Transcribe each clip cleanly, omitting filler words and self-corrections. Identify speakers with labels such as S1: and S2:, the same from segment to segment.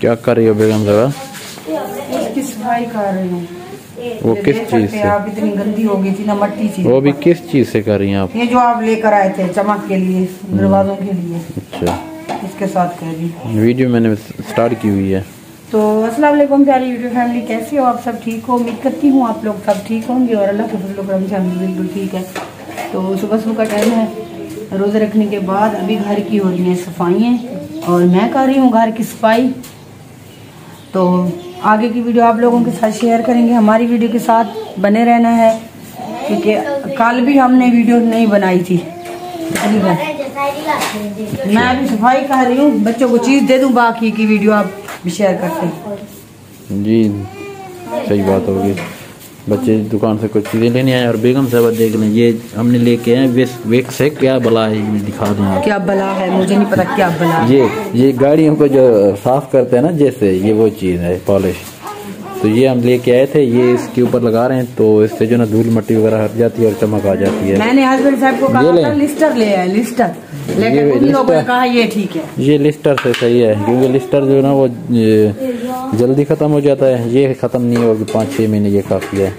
S1: क्या कर रही हो बेगम साहब?
S2: इसकी सफाई कर रही हूँ।
S1: वो किस चीज से?
S2: आप इतनी गंदी हो गई थी ना, मट्टी सी।
S1: वो भी किस चीज से कर रही हैं आप?
S2: ये जो आप लेकर आए थे चमक के लिए, दरवाजों के लिए।
S1: अच्छा,
S2: इसके साथ कर रही।
S1: वीडियो मैंने स्टार्ट की हुई है।
S2: तो अस्सलाम वालेकुम प्यारी यूट्यूब फैमिली, कैसे हो आप? सब ठीक हो? उम्मीद करती हूँ आप लोग सब ठीक होंगे और अल्लाह के फजल करम से हम बिल्कुल ठीक है। तो सुबह सुबह का टाइम है, रोज़े रखने के बाद अभी घर की हो रही हैं सफाइयाँ और मैं कर रही हूँ घर की सफाई। तो आगे की वीडियो आप लोगों के साथ शेयर करेंगे, हमारी वीडियो के साथ बने रहना है क्योंकि कल भी हमने वीडियो नहीं बनाई थी। मैं अभी सफाई कर रही हूँ, बच्चों को चीज़ दे दूँ, बाकी की वीडियो आप भी शेयर करते हैं।
S1: जी सही बात होगी। बच्चे दुकान से कुछ चीज़ें लेने आए और बेगम साहब देख लें, ये हमने लेके आए वेक से। क्या बला है ये दिखा दें आप।
S2: क्या बला है मुझे नहीं पता क्या बला है।
S1: ये गाड़ियों को जो साफ करते हैं ना, जैसे ये वो चीज़ है पॉलिश। तो ये हम लेके आए थे, ये इसके ऊपर लगा रहे हैं तो इससे जो ना धूल मट्टी वगैरह हट जाती है और चमक आ जाती है।
S2: मैंने हस्बैंड साहब को कहा था लिस्टर ले आए, लिस्टर, लेकिन उन लोगों ने कहा ये ठीक है।
S1: ये लिस्टर से सही है क्योंकि लिस्टर जो है ना वो जल्दी ख़त्म हो जाता है, ये ख़त्म नहीं होगी 5-6 महीने, ये काफ़ी है।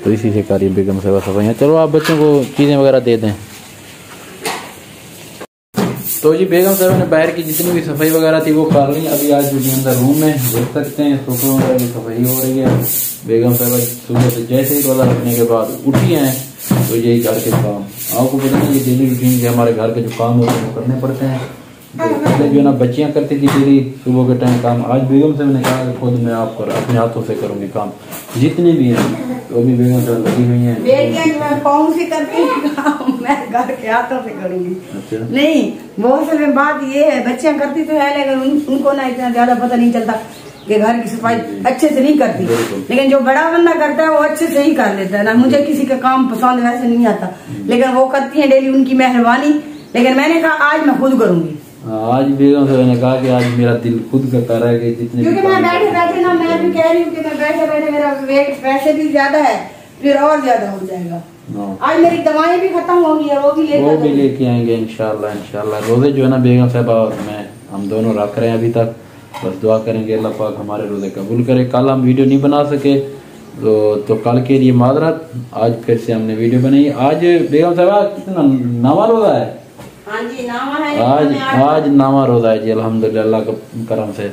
S1: तो इसी से करी बेगम साहब सफाइयाँ। चलो आप बच्चों को चीज़ें वगैरह दे दें। तो जी बेगम साहब ने बाहर की जितनी भी सफाई वगैरह थी वो कर ली। अभी आज जो अंदर रूम में देख सकते हैं सोफों वगैरह की सफाई हो रही है। बेगम साहब सुबह से जैसे ही रोज़ा रखने के बाद उठी हैं तो यही घर के काम आपको पता नहीं, ये डेली रूटीन के हमारे घर के जो काम होते हैं वो करने पड़ते हैं। पहले जो है ना बच्चियाँ करती थी डेली सुबह के टाइम काम, आज बेगम साहब ने कहा कि खुद मैं आपको अपने हाथों से करूँगी काम जितने भी हैं। तो अभी बेगम साहब लगी हुई हैं।
S2: मैं कौन सी करती हूँ, मैं घर के हाथों से करूँगी।
S1: अच्छा
S2: नहीं, बहुत सारी बात ये है, बच्चियाँ करती तो है लेकिन उनको ना इतना ज्यादा पता नहीं चलता कि घर की सफाई अच्छे से नहीं करती। लेकिन जो बड़ा बंदा करता है वो अच्छे से ही कर लेता है ना। मुझे किसी का काम पसंद वैसे नहीं आता, लेकिन वो करती है डेली, उनकी मेहरबानी। लेकिन मैंने कहा आज मैं खुद करूँगी।
S1: आज बेगम साहब ने कहा कि आज मेरा दिल खुद का कर रहा है कि जितने,
S2: क्योंकि मैं बैठे बैठे ना, मैं भी कह रही हूँ कि मैं बैठे बैठे मेरा वेट वैसे भी ज्यादा है, फिर और ज्यादा हो जाएगा। आज मेरी दवाएं भी खत्म होगी और वो भी
S1: लेके आएंगे इंशाल्लाह। इंशाल्लाह रोजे जो है ना बेगम साहब और मैं हम दोनों रख रहे हैं अभी तक। बस दुआ करेंगे अल्लाह पाक हमारे रोजे कबूल करे। कल हम वीडियो नहीं बना सके तो कल के लिए माजरत। आज फिर से हमने वीडियो बनाई। आज बेगम साहब कितना नामा रोजा है?
S2: हाँ जी, नामा है।
S1: आज नामा रोजा है जी, अल्हम्दुलिल्लाह अल्लाह के करम से।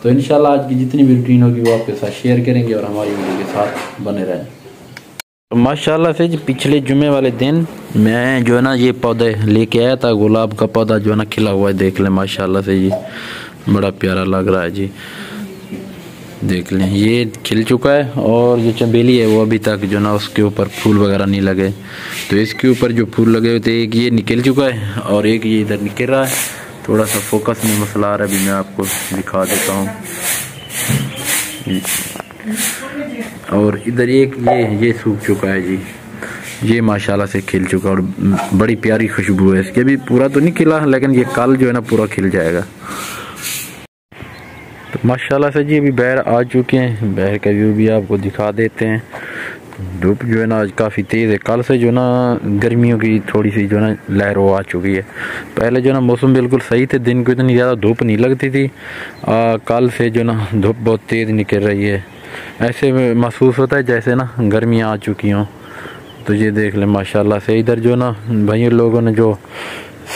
S1: तो इंशाल्लाह आज की जितनी भी रूटीन होगी वो आपके साथ शेयर करेंगे और हमारी वीडियो के साथ बने रहें। तो माशाल्लाह से जी पिछले जुमे वाले दिन मैं जो है ना ये पौधे लेके आया था, गुलाब का पौधा जो है ना खिला हुआ है, देख लें माशाल्लाह से जी बड़ा प्यारा लग रहा है जी। देख लें ये खिल चुका है और ये चमेली है वो अभी तक जो ना उसके ऊपर फूल वगैरह नहीं लगे। तो इसके ऊपर जो फूल लगे हुए थे, एक ये निकल चुका है और एक ये इधर निकल रहा है। थोड़ा सा फोकस में मसला आ रहा है, अभी मैं आपको दिखा देता हूँ। और इधर एक ये सूख चुका है जी, ये माशाल्लाह से खिल चुका और बड़ी प्यारी खुशबू है इसके। भी पूरा तो नहीं खिला लेकिन ये कल जो है ना पूरा खिल जाएगा। तो माशाल्लाह से जी अभी बाहर आ चुके हैं, बाहर का व्यू भी आपको दिखा देते हैं। धूप जो है ना आज काफ़ी तेज़ है। कल से जो ना गर्मियों की थोड़ी सी जो ना लहर वो आ चुकी है। पहले जो ना मौसम बिल्कुल सही थे, दिन को इतनी ज़्यादा धूप नहीं लगती थी। कल से जो ना धूप बहुत तेज़ निकल रही है, ऐसे महसूस होता है जैसे ना गर्मियाँ आ चुकी हों। तो ये देख लें माशाल्लाह से। इधर जो ना भाई लोगों ने जो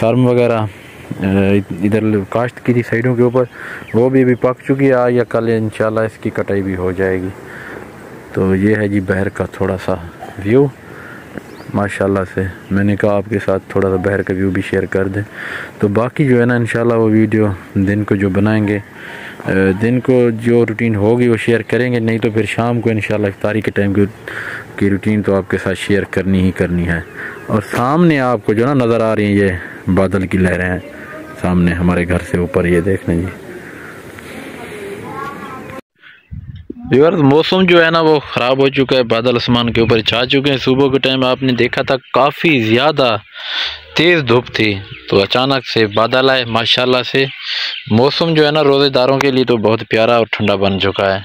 S1: सरम वगैरह इधर काश्त की थी साइडों के ऊपर, वो भी अभी पक चुकी है। आज या कल इंशाल्लाह इसकी कटाई भी हो जाएगी। तो ये है जी बहर का थोड़ा सा व्यू माशाल्लाह से। मैंने कहा आपके साथ थोड़ा सा बहर का व्यू भी शेयर कर दें। तो बाकी जो है ना इंशाल्लाह वो वीडियो दिन को जो बनाएंगे, दिन को जो रूटीन होगी वो शेयर करेंगे, नहीं तो फिर शाम को इंशाल्लाह इफ्तारी के टाइम की रूटीन तो आपके साथ शेयर करनी ही करनी है। और सामने आपको जो ना नज़र आ रही हैं ये बादल की लहरें हैं सामने हमारे घर से ऊपर, ये देख लें जी। व्यूअर्स मौसम जो है ना वो ख़राब हो चुका है, बादल आसमान के ऊपर छा चुके हैं। सुबह के टाइम आपने देखा था काफ़ी ज़्यादा तेज़ धूप थी, तो अचानक से बादल आए। माशाल्लाह से मौसम जो है ना रोज़ेदारों के लिए तो बहुत प्यारा और ठंडा बन चुका है।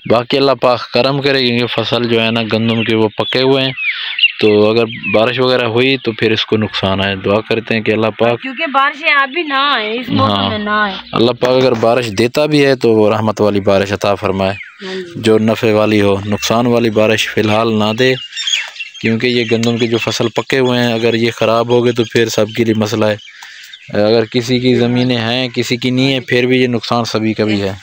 S1: बाकी अल्लाह पाक करम करे, क्योंकि फसल जो है ना गंदम के वो पके हुए हैं, तो अगर बारिश वगैरह हुई तो फिर इसको नुकसान है। दुआ करते हैं कि अल्लाह पाक, क्योंकि बारिश अभी ना है इस मौसम में ना है, अल्लाह पाक अगर बारिश देता भी है तो वो रहमत वाली बारिश अता फरमाए, जो नफ़े वाली हो। नुकसान वाली बारिश फ़िलहाल ना दे, क्योंकि ये गंदम की जो फसल पके हुए हैं, अगर ये ख़राब हो गए तो फिर सबके लिए मसला है। अगर किसी की ज़मीनें हैं किसी की नहीं है, फिर भी ये नुकसान सभी का भी है।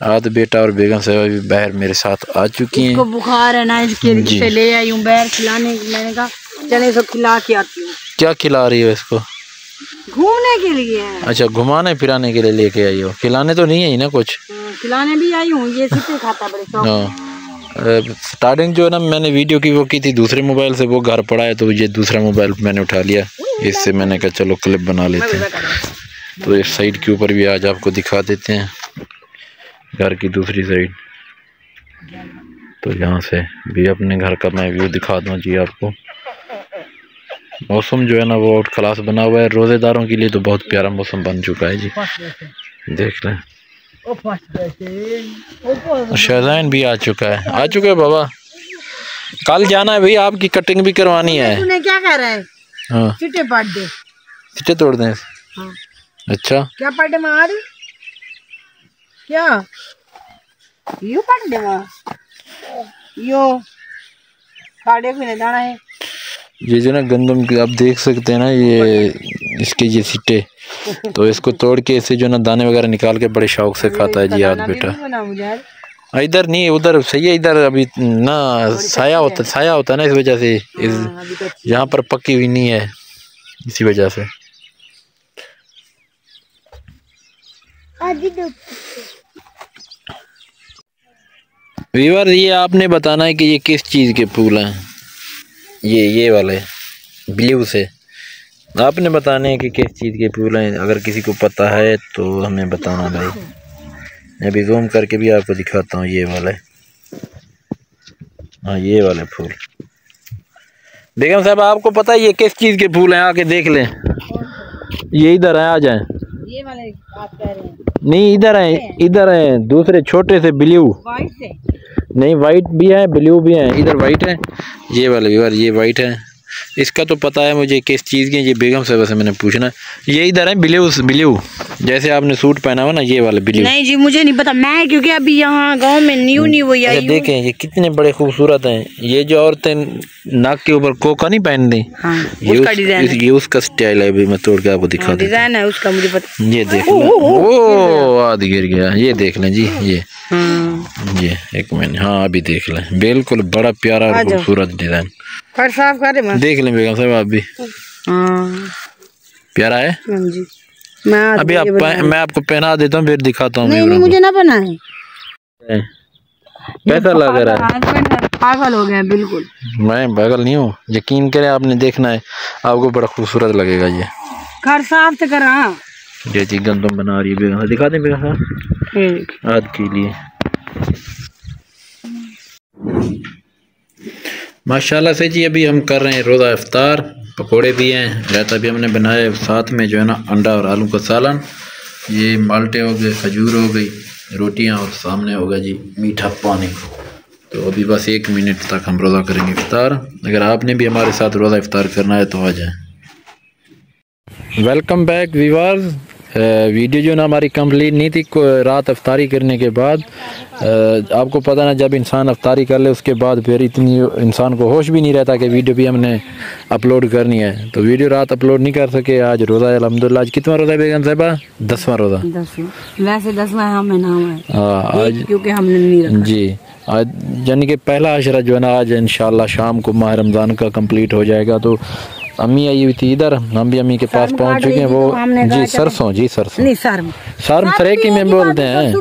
S1: आद बेटा और बेगम साहब भी बाहर मेरे साथ आ चुकी हैं। इसको बुखार है ना, इसके लिए ले आई हूँ बाहर खिलाने। मैंने कहा चले इसको खिला के आती हूँ। क्या खिला रही हो इसको? घूमने के लिए। अच्छा, घुमाने फिराने के लिए लेके आई हो, खिलाने तो नहीं आई ना कुछ? खिलाने भी आई हूँ, ये सिर्फ खाता बड़े शौक। स्टार्टिंग जो है ना मैंने वीडियो की वो की थी दूसरे मोबाइल से, वो घर पड़ा है तो ये दूसरा मोबाइल मैंने उठा लिया, इससे मैंने कहा चलो क्लिप बना लेते हैं। तो इस साइड के ऊपर भी आज आपको दिखा देते हैं, घर की दूसरी साइड। तो यहाँ से भी अपने घर का मैं व्यू दिखा दूँ जी आपको। मौसम जो है ना वो आउट क्लास बना हुआ है, रोज़ेदारों के लिए तो बहुत प्यारा मौसम बन चुका है जी, देख लें। शहज़ैन भी आ चुका है बाबा। कल जाना है भाई, आपकी कटिंग भी करवानी है। तूने क्या कह रहा है? हाँ, चिट्टे पाट दे, चिट्टे तोड़ दें। हाँ। अच्छा, क्या पाट दे मार? क्या यू पाट दे मार? यो खाड़े को नहीं जाना है। ये जो ना गंदम की आप देख सकते हैं ना, ये इसके ये सिट्टे, तो इसको तोड़ के इसे जो ना दाने वगैरह निकाल के बड़े शौक से खाता है जी आज बेटा। इधर नहीं उधर सही है, इधर अभी ना साया होता है ना, इस वजह से यहाँ पर पकी हुई नहीं है, इसी वजह से। वीवर ये आपने बताना है कि ये किस चीज़ के फूल हैं, ये वाले ब्लू से आपने बताने हैं कि किस चीज़ के फूल हैं। अगर किसी को पता है तो हमें बताना भाई, मैं अभी जूम करके भी आपको दिखाता हूँ। ये वाले, हाँ ये वाले फूल। बेगम साहब आपको पता है ये किस चीज़ के फूल हैं? आके देख लें, ये इधर है, आ जाएं। ये वाले आप कह रहे हैं? नहीं इधर है दूसरे छोटे से ब्लू। वाइट से नहीं, वाइट भी है ब्लू भी है, इधर वाइट है। ये वाले व्यूअर ये वाइट है, इसका तो पता है मुझे किस चीज़ के। ये बेगम साहब से मैंने पूछना, ये इधर है ब्लू जैसे आपने सूट पहना हुआ ना, ये वाले ब्लू। नहीं जी मुझे नहीं पता, मैं क्योंकि अभी यहाँ गांव में न्यू हुई आई हूं। देखें ये कितने बड़े खूबसूरत हैं। ये जो औरतें नाक के ऊपर कोका नहीं पहनती, हाँ, ये उसका स्टाइल है। अभी मैं तोड़ के आपको दिखा, डिजाइन है उसका मुझे पता। ये देख लें, ओ आदि गिर गया, ये देख लें जी, ये एक मिनट, हाँ अभी देख लें, बिल्कुल बड़ा प्यारा और खूबसूरत डिजाइन। साफ कर देख लें बेगम साहब, आप भी प्यारा है जी। अभी मैं आपको पहना देता हूँ फिर दिखाता हूँ। नहीं मुझे ना पहना है, कैसा लग रहा है? पागल हो गया बिल्कुल। मैं पागल नहीं हूँ, यकीन करें, आपने देखना है, आपको बड़ा खूबसूरत लगेगा। ये घर साफ से करा, ये चीज गंदम बना रही है बेगम, दिखा दें बेगम साहब आज के लिए। माशाल्लाह से जी अभी हम कर रहे हैं रोज़ा इफ्तार। पकोड़े भी हैं, रायता भी हमने बनाया, साथ में जो है ना अंडा और आलू का सालन, ये माल्टे हो गए, खजूर हो गई, रोटियां, और सामने होगा जी मीठा पानी। तो अभी बस 1 मिनट तक हम रोज़ा करेंगे इफ्तार। अगर आपने भी हमारे साथ रोज़ा इफ्तार करना है तो आ जाए। Welcome back viewers. वीडियो जो ना हमारी कंप्लीट नहीं थी रात अफ्तारी करने के बाद। आपको पता ना जब इंसान अफ्तारी कर ले उसके बाद फिर इतनी इंसान को होश भी नहीं रहता कि वीडियो भी हमने अपलोड करनी है, तो वीडियो रात अपलोड नहीं कर सके। आज रोज़ा अल्हम्दुलिल्लाह। आज कितना रोज़ा है बेगम साहिबा? 10वां रोज़ा। वैसे 10वां हमें नाम है, हाँ आज क्योंकि हमने नहीं रखा जी। आज यानी कि पहला अशरा जो है ना आज इंशाल्लाह शाम को माह रमज़ान का कंप्लीट हो जाएगा। तो अम्मी आई हुई थी इधर, हम भी अम्मी के पास पहुंच चुके हैं। वो जी सरसों, जी सरसों नहीं सर्म सरेकी में बोलते हैं।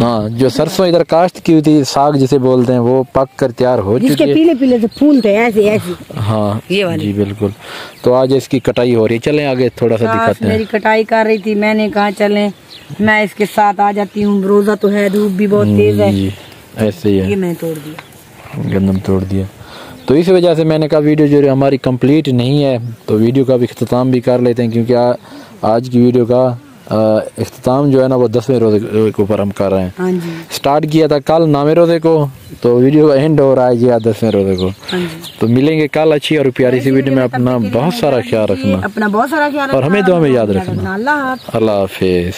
S1: हाँ जो सरसों इधर काश्त की हुई थी, साग जिसे बोलते हैं, वो पक कर तैयार हो चुकी है। पीले पीले से फूल थे ऐसे ऐसे, हाँ ये वाले जी बिल्कुल। तो आज इसकी कटाई हो रही है, चलें आगे थोड़ा सा दिखाते हैं। मेरी कटाई कर रही थी, मैंने कहा चलें मैं इसके साथ आ जाती हूँ, रोज़ा तो है, धूप भी बहुत तेज है। ऐसे ही है, ये मैं तोड़ दिया, गंदम तोड़ दिया। तो इस वजह से मैंने कहा वीडियो जो हमारी कंप्लीट नहीं है, तो वीडियो का भी इख्तिताम भी कर लेते हैं, क्योंकि आज की वीडियो का इख्तिताम जो है ना वो 10वें रोजे के ऊपर हम कर रहे हैं।
S2: हाँ जी।
S1: स्टार्ट किया था कल 9वें रोजे को, तो वीडियो का एंड हो रहा है जी आज 10वें रोजे को।
S2: हाँ जी।
S1: तो मिलेंगे कल अच्छी और प्यारी सी वीडियो में। अपना बहुत सारा ख्याल रखना,
S2: अपना बहुत सारा ख्याल रखना
S1: और हमें दुआ में याद रखना।
S2: अल्लाह
S1: हाफिज।